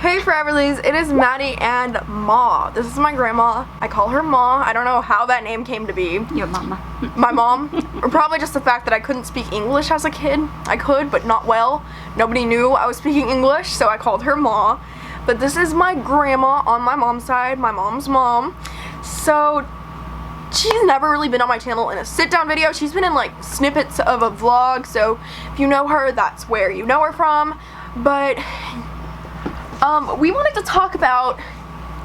Hey Foreverlies, it is Maddie and Ma. This is my grandma. I call her Ma. I don't know how that name came to be. Your mama. My mom. Or probably just the fact that I couldn't speak English as a kid. I could, but not well. Nobody knew I was speaking English, so I called her Ma. But this is my grandma on my mom's side, my mom's mom. So she's never really been on my channel in a sit-down video. She's been in like snippets of a vlog, so if you know her, that's where you know her from. But we wanted to talk about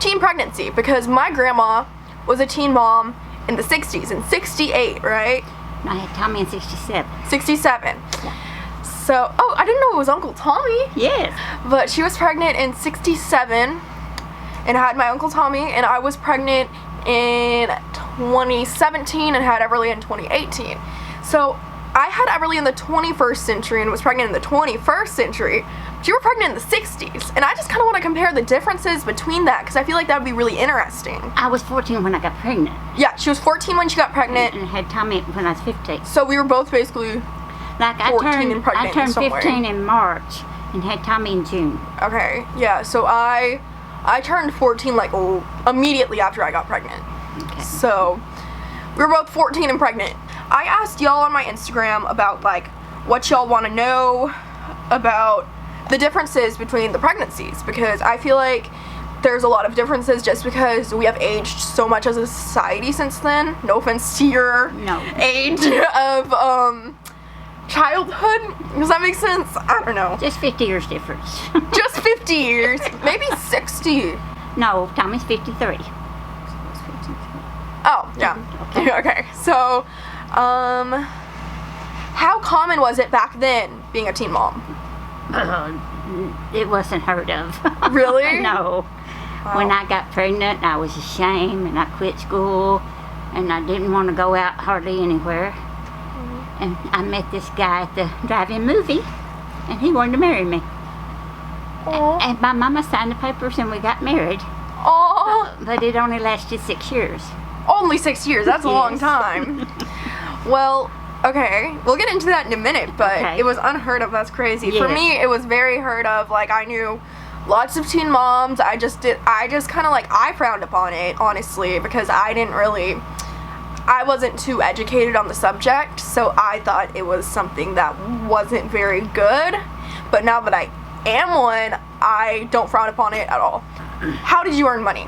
teen pregnancy because my grandma was a teen mom in the 60s, in 68, right? I had Tommy in 67. 67. Yeah. So, oh, I didn't know it was Uncle Tommy. Yes. But she was pregnant in 67 and had my Uncle Tommy, and I was pregnant in 2017 and had Everly in 2018. So I had Everly in the 21st century and was pregnant in the 21st century. But you were pregnant in the 60s, and I just kind of want to compare the differences between that because I feel like that would be really interesting. I was 14 when I got pregnant. Yeah, she was 14 when she got pregnant. And had Tommy when I was 15. So we were both basically like 14 and pregnant I turned in some 15 way. in March and had Tommy in June. Okay, yeah, so I turned 14 like immediately after I got pregnant. Okay. So we were both 14 and pregnant. I asked y'all on my Instagram about like what y'all want to know about the differences between the pregnancies because I feel like there's a lot of differences just because we have aged so much as a society since then. No offense to your age of childhood. Does that make sense? I don't know. Just 50 years difference. Just 50 years. Maybe 60. No, Tommy's 53. Oh, yeah. Okay. So, how common was it back then being a teen mom? It wasn't heard of. Really? No. Wow. When I got pregnant, I was ashamed and I quit school and I didn't want to go out hardly anywhere. Mm-hmm. And I met this guy at the drive-in movie and he wanted to marry me. Aww. And my mama signed the papers and we got married. Aww. But it only lasted 6 years. Only 6 years. That's a long Yes. time. Well, okay. We'll get into that in a minute, but Okay. it was unheard of. That's crazy. For Yes. me, it was very heard of. Like, I knew lots of teen moms. I just kind of like, I frowned upon it, honestly, because I wasn't too educated on the subject, so I thought it was something that wasn't very good. But now that I am one, I don't frown upon it at all. How did you earn money?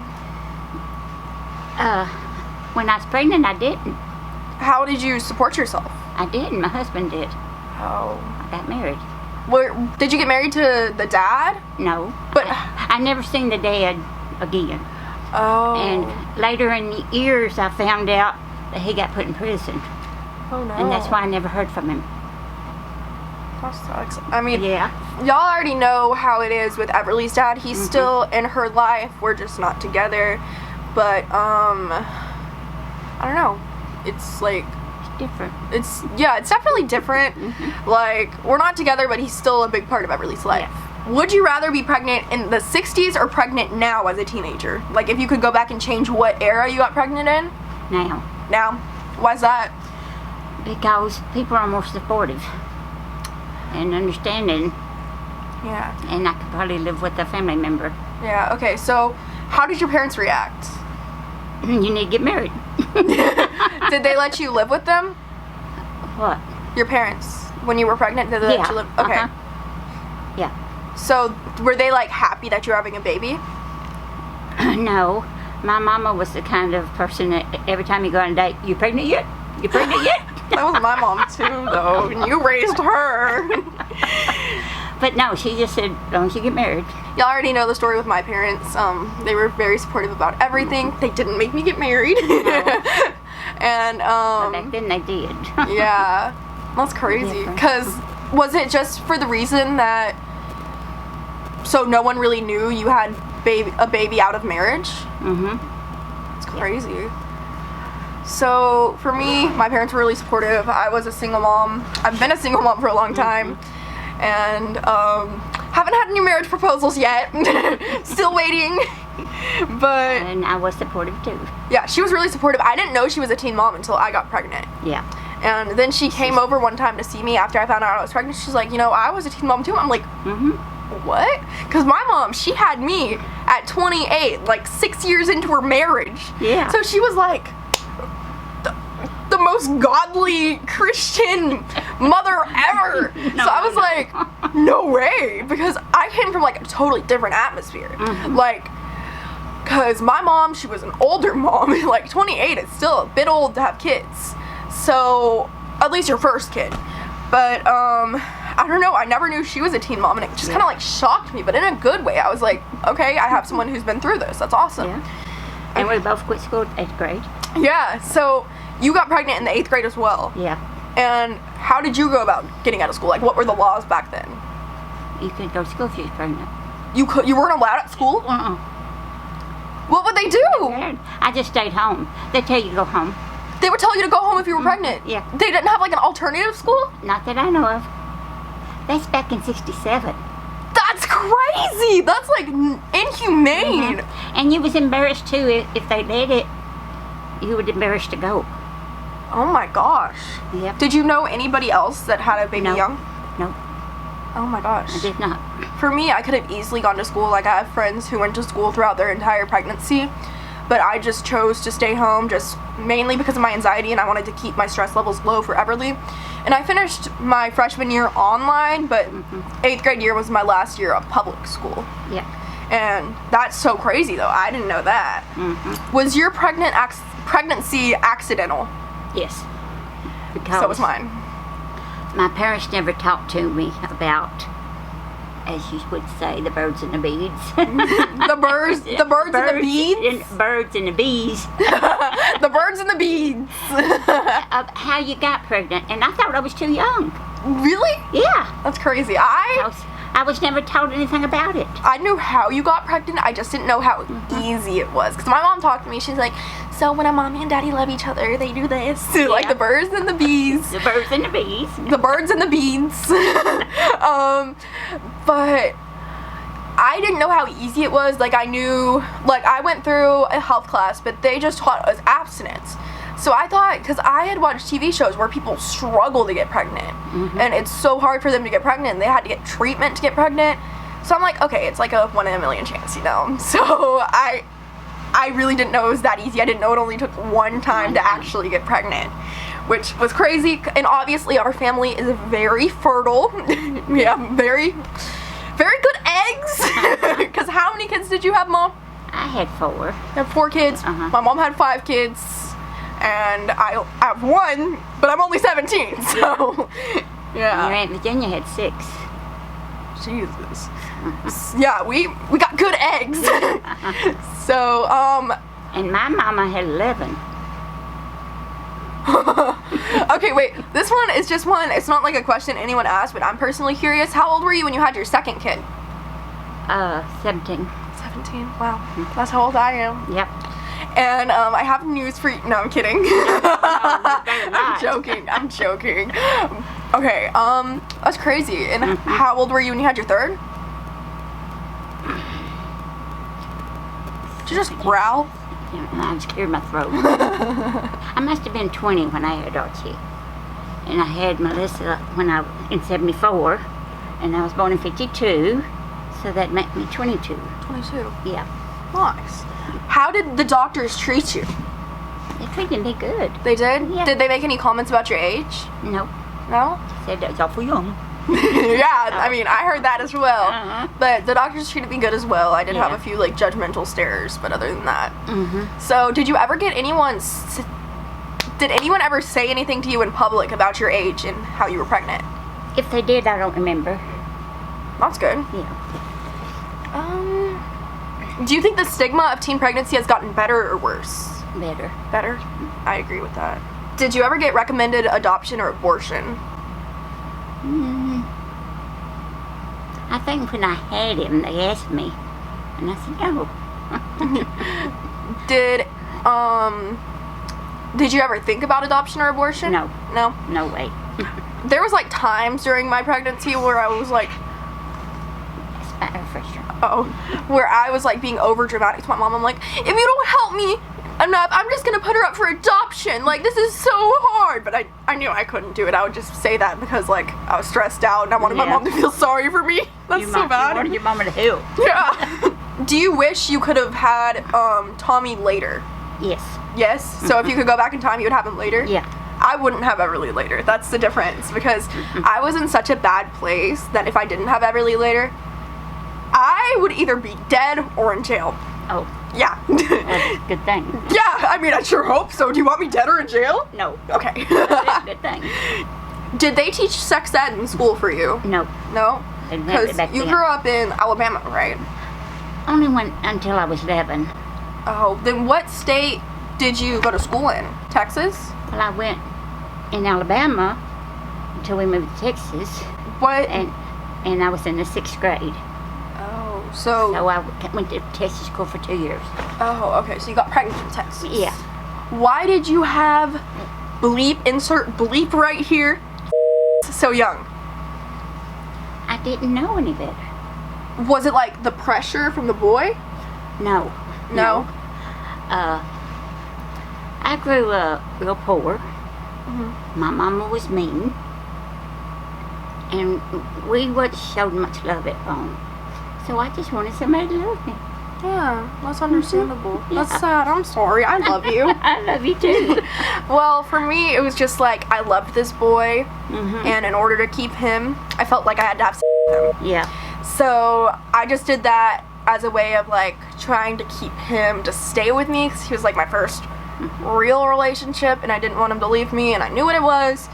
When I was pregnant, I didn't. How did you support yourself? I didn't. My husband did. Oh. I got married. Did you get married to the dad? No. But I never seen the dad again. Oh. And later in the years, I found out that he got put in prison. Oh no. And that's why I never heard from him. That sucks. I mean, Yeah. y'all already know how it is with Everly's dad. He's still in her life. We're just not together. But I don't know. It's like Different. it's definitely different. Like, we're not together, but he's still a big part of Everly's life. Yeah. Would you rather be pregnant in the 60s or pregnant now as a teenager? Like, if you could go back and change what era you got pregnant in? Now. Why's that? Because people are more supportive and understanding, Yeah. and I could probably live with a family member. Yeah, okay, so how did your parents react? You need to get married. Did they let you live with them? What? Your parents, when you were pregnant, did they let you live? Okay. Yeah. So, were they like happy that you were having a baby? No. My mama was the kind of person that every time you go on a date, you pregnant yet? You pregnant yet? That was my mom too, though, and you raised her. But no, she just said, as long as you get married. Y'all already know the story with my parents. They were very supportive about everything. They didn't make me get married. And, But back then they did. yeah, that's crazy. Different. Because was it just for the reason that, so no one really knew you had a baby out of marriage? It's crazy. So for me, my parents were really supportive. I was a single mom. I've been a single mom for a long time. And haven't had any marriage proposals yet. Still waiting. But And I was supportive too. yeah, she was really supportive. I didn't know she was a teen mom until I got pregnant. Yeah. And then she came over one time to see me after I found out I was pregnant. She's like, you know, I was a teen mom too. I'm like, what? Because my mom, she had me at 28, like 6 years into her marriage. Yeah. So she was like the most godly Christian mother ever. No, so I was no. like, no way. Because I came from like a totally different atmosphere. Like, because my mom, she was an older mom. Like 28 is still a bit old to have kids. So, at least your first kid. But, I don't know, I never knew she was a teen mom, and it just kind of like shocked me, but in a good way. I was like, okay, I have someone who's been through this. That's awesome. Yeah. And we both quit school at 8th grade. Yeah, so you got pregnant in the 8th grade as well. Yeah. And how did you go about getting out of school? Like, what were the laws back then? You could go to school if you was pregnant. You weren't allowed at school? What would they do? I just stayed home. They tell you to go home. They would tell you to go home if you were pregnant? Yeah. They didn't have like an alternative school? Not that I know of. That's back in 67. That's crazy! That's like inhumane! And you was embarrassed too. If they let it, you were embarrassed to go. Oh my gosh. Yep. Did you know anybody else that had a baby No. young? No, Oh my gosh. I did not. For me, I could have easily gone to school. Like, I have friends who went to school throughout their entire pregnancy, but I just chose to stay home just mainly because of my anxiety, and I wanted to keep my stress levels low for Everly. And I finished my freshman year online, but 8th grade year was my last year of public school. Yeah. And that's so crazy, though. I didn't know that. Was your pregnancy accidental? Yes. Because So was mine. my parents never talked to me about, as you would say, the birds and the bees. The birds and the bees? Birds and the bees. The birds and the bees. Of how you got pregnant. And I thought I was too young. Really? Yeah. That's crazy. I was never told anything about it. I knew how you got pregnant. I just didn't know how easy it was. Because my mom talked to me. She's like, so when a mommy and daddy love each other, they do this. Like the birds and the bees. The birds and the bees. The birds and the beans. But I didn't know how easy it was. Like, I knew, like, I went through a health class, but they just taught us abstinence. So I thought, because I had watched TV shows where people struggle to get pregnant, and it's so hard for them to get pregnant, and they had to get treatment to get pregnant. So I'm like, okay, it's like a 1 in a million chance, you know? So I really didn't know it was that easy. I didn't know it only took one time to actually get pregnant, which was crazy. And obviously our family is very fertile. We have very, very good eggs. Because how many kids did you have, Mom? I had 4. I have 4 kids. My mom had 5 kids. And I have 1, but I'm only 17, so, yeah. Your Aunt Virginia had 6. Jesus. Yeah, we got good eggs. So, And my mama had 11. okay, wait, this one is just one, it's not like a question anyone asked, but I'm personally curious. How old were you when you had your second kid? 17. 17, wow. That's how old I am. Yep. And I have news for you. No, I'm kidding. I'm joking. Okay, that's crazy. And how old were you when you had your third? Did you just growl? I just cleared my throat. I must have been 20 when I had Archie. And I had Melissa in 74. And I was born in 52. So that made me 22. 22. Yeah. Nice. How did the doctors treat you? They treated me good. They did? Yeah. Did they make any comments about your age? No. No? Said that was awful young. Yeah, I mean, I heard that as well. But the doctors treated me good as well. I did have a few, like, judgmental stares, but other than that. So, did you ever get did anyone ever say anything to you in public about your age and how you were pregnant? If they did, I don't remember. That's good. Yeah. Do you think the stigma of teen pregnancy has gotten better or worse? Better. Better? I agree with that. Did you ever get recommended adoption or abortion? I think when I had him, they asked me, and I said no. Did you ever think about adoption or abortion? No. No? No way. There was, like, times during my pregnancy where I was, like, Fresher. where I was, like, being over dramatic to my mom. I'm like, if you don't help me, enough. I'm just gonna put her up for adoption. Like, this is so hard. But I knew I couldn't do it. I would just say that because, like, I was stressed out and I wanted my mom to feel sorry for me. That's so bad. You wanted your mama to help. Yeah. Do you wish you could have had Tommy later? Yes. Yes? So if you could go back in time, you would have him later? Yeah. I wouldn't have Everly later. That's the difference. Because I was in such a bad place that if I didn't have Everly later, I would either be dead or in jail. Oh. Yeah. That's a good thing. Yeah, I mean, I sure hope so. Do you want me dead or in jail? No. Okay. That's a good thing. Did they teach sex ed in school for you? No. No? Didn't have it Because back you then. grew up in Alabama, right? Only went until I was 11. Oh, then what state did you go to school in? Texas? Well, I went in Alabama until we moved to Texas, What? and I was in the 6th grade. Oh, so... So I went to Texas school for 2 years. Oh, okay, so you got pregnant in Texas. Yeah. Why did you have bleep, insert bleep right here, so young? I didn't know any better. Was it like the pressure from the boy? No. No? I grew up real poor. Mm-hmm. My mama was mean. And we wasn't showed much love at home. So I just wanted somebody to love me. Yeah, that's understandable. Yeah. That's sad. I'm sorry. I love you. I love you too. Well, for me, it was just like I loved this boy, and in order to keep him, I felt like I had to have sex with him. Yeah. So I just did that as a way of like trying to keep him to stay with me because he was like my first real relationship, and I didn't want him to leave me, and I knew what it was.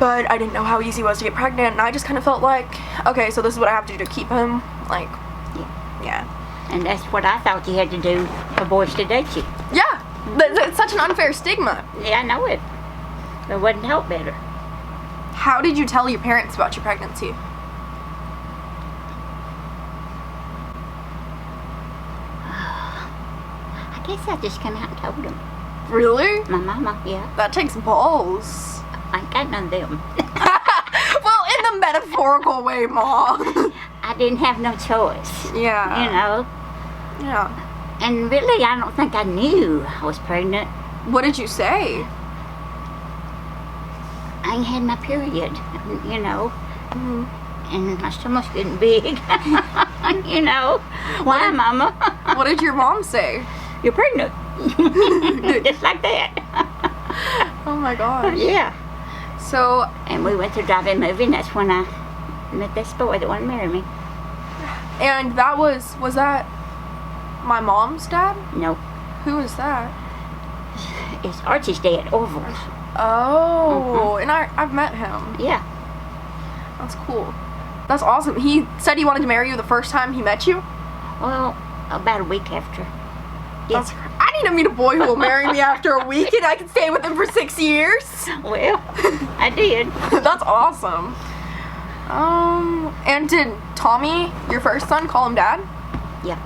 But I didn't know how easy it was to get pregnant, and I just kind of felt like, okay, so this is what I have to do to keep him. Like, yeah. And that's what I thought you had to do for boys to date you. Yeah, it's such an unfair stigma. Yeah, I know it. But it wasn't help better. How did you tell your parents about your pregnancy? I guess I just came out and told them. Really? My mama, yeah. That takes balls. I ain't got none of them. Well, in the metaphorical way, Ma. I didn't have no choice. Yeah. You know? Yeah. And really, I don't think I knew I was pregnant. What did you say? I ain't had my period, you know. Mm-hmm. And my stomach's getting big. You know. Why, Mama? What did your mom say? You're pregnant. Just like that. Oh my gosh. Yeah. So, And we went to drive-in movie, and that's when I met this boy that wanted to marry me. and that was that my mom's dad? No, Who is that? it's Archie's dad, Orville. Oh, and I've met him. Yeah. That's cool. That's awesome. He said he wanted to marry you the first time he met you? Well, about a week after. That's, I need to meet a boy who will marry me after a week and I can stay with him for 6 years. Well, I did. That's awesome. And did Tommy, your first son, call him dad? Yeah.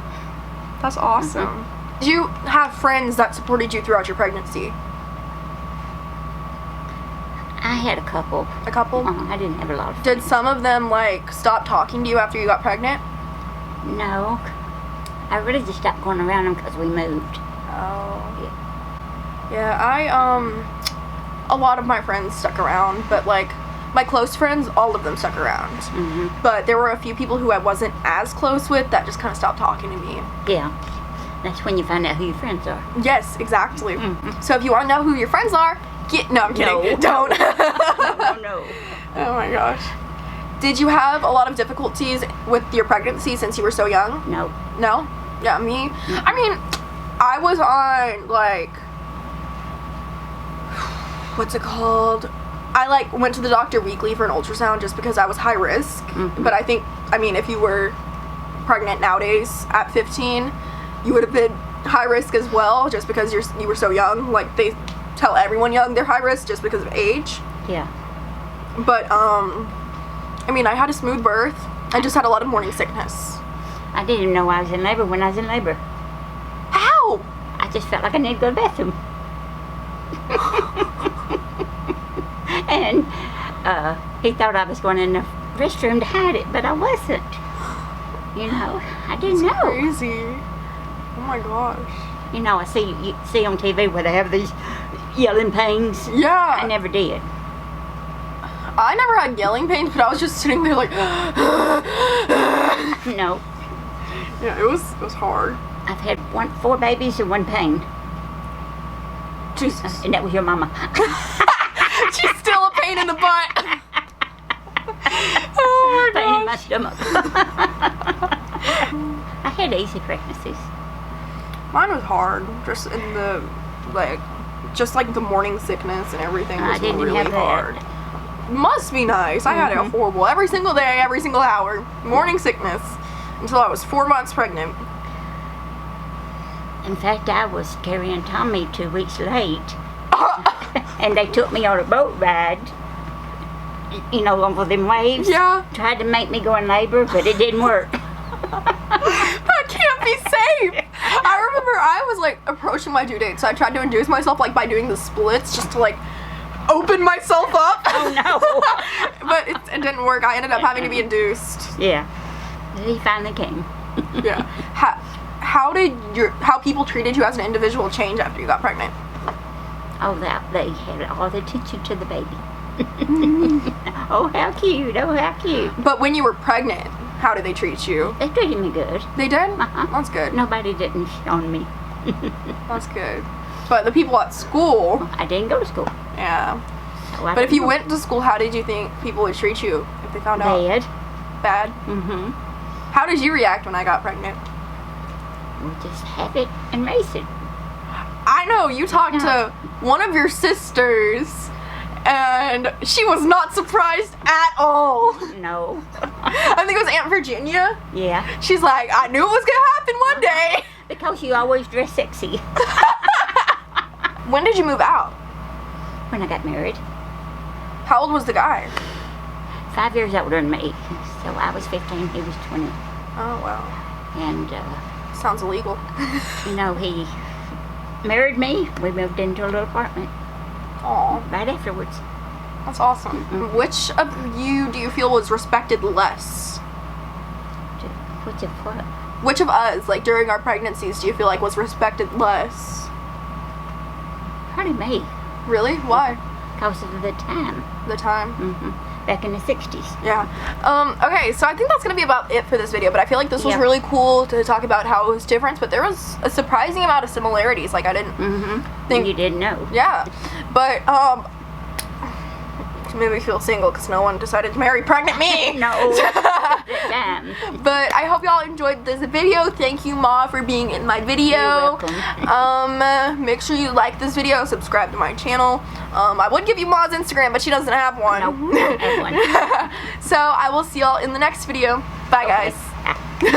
That's awesome. Did you have friends that supported you throughout your pregnancy? I had a couple. A couple? I didn't have a lot of Did some of them, like, stop talking to you after you got pregnant? No. I really just stopped going around them because we moved. Oh. Yeah, a lot of my friends stuck around, but, like, my close friends, all of them stuck around. Mm-hmm. But there were a few people who I wasn't as close with that just kind of stopped talking to me. Yeah. That's when you find out who your friends are. Yes, exactly. Mhm. So if you want to know who your friends are, no, I'm kidding. No. Don't. No. Oh my gosh. Did you have a lot of difficulties with your pregnancy since you were so young? No. No? Yeah, me? I mean, I was on, like, what's it called? I, like, went to the doctor weekly for an ultrasound just because I was high risk. Mhm. But I think, I mean, if you were pregnant nowadays at 15, you would have been high risk as well just because you were so young. Like, they tell everyone young they're high risk just because of age. Yeah. But, I mean, I had a smooth birth. I just had a lot of morning sickness. I didn't even know I was in labor when I was in labor. How? I just felt like I needed to go to the bathroom. And he thought I was going in the restroom to hide it, but I wasn't. You know, I didn't know. Crazy. Oh my gosh. You know, you see on TV where they have these yelling pains. Yeah. I never did. I never had yelling pains, but I was just sitting there like, No. yeah, it was hard. I've had 4 babies and 1 pain. Jesus. And that was your mama. She's still a pain in the butt. Oh my Pain in my gosh. stomach. I had easy pregnancies. Mine was hard. Just in the, like the morning sickness and everything I was didn't really have that. hard. Must be nice. I had it horrible. Every single day, every single hour. Morning sickness. Until I was 4 months pregnant. In fact, I was carrying Tommy 2 weeks late. And they took me on a boat ride. You know, over them waves. Yeah. Tried to make me go in labor, but it didn't work. That can't be safe. I remember I was like approaching my due date, so I tried to induce myself like by doing the splits just to like open myself up. Oh no. But it didn't work. I ended up having to be induced. Yeah. He finally came. Yeah. How did how people treated you as an individual change after you got pregnant? Oh, they had all the attention to the baby. Oh, how cute. Oh, how cute. But when you were pregnant, how did they treat you? They treated me good. They did? Uh-huh. That's good. Nobody didn't on me. That's good. But the people at school, I didn't go to school. yeah. So I But if you didn't went to school, how did you think people would treat you if they found go. out? Bad. Bad? Mm-hmm. How did you react when I got pregnant? We just have it and raise it. I know you talked to one of your sisters, and she was not surprised at all. No. I think it was Aunt Virginia. Yeah. She's like, I knew it was gonna happen one day. Because you always dress sexy. When did you move out? When I got married. How old was the guy? 5 years older than me. So I was 15, he was 20. Oh, wow. And, Sounds illegal. you know, he married me. We moved into a little apartment Aw, right afterwards. that's awesome. Which of you do you feel was respected less? What's it what? Which of us, like during our pregnancies, do you feel like was respected less? Probably me. Really? Why? Because of the time. The time? Back in the 60s. Yeah. Okay, so I think that's going to be about it for this video, but I feel like this was Yeah. really cool to talk about how it was different, but there was a surprising amount of similarities. Like, I didn't think... You didn't know. Yeah. But, it made me feel single because no one decided to marry pregnant me. No. Damn. But I hope y'all enjoyed this video. Thank you, Ma, for being in my video. You're welcome. Make sure you like this video, subscribe to my channel. I would give you Ma's Instagram, but she doesn't have one. Nope, I don't have one. So I will see y'all in the next video. Bye, guys. Okay.